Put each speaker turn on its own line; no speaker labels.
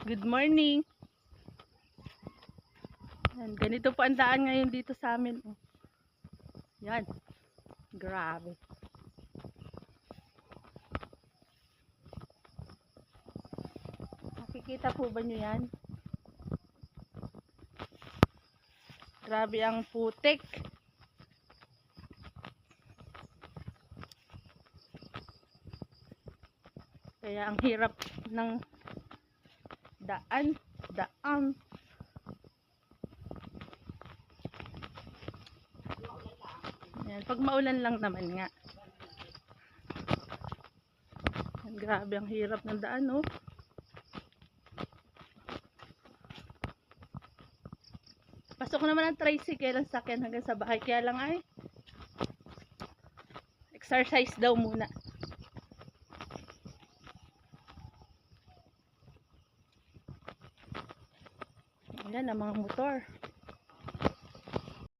Good morning. Yan, ganito po ang daan ngayon dito sa amin. Oh. Yan. Grabe. Nakikita po ba nyo yan? Grabe ang putik. Kaya ang hirap ng daan. Yan, pag maulan lang naman nga. Yan, grabe ang hirap ng daan, oh. Pasok naman ang tricycle ang sakyan hanggang sa bahay. Kaya lang ay exercise daw muna. Yan ang mga motor.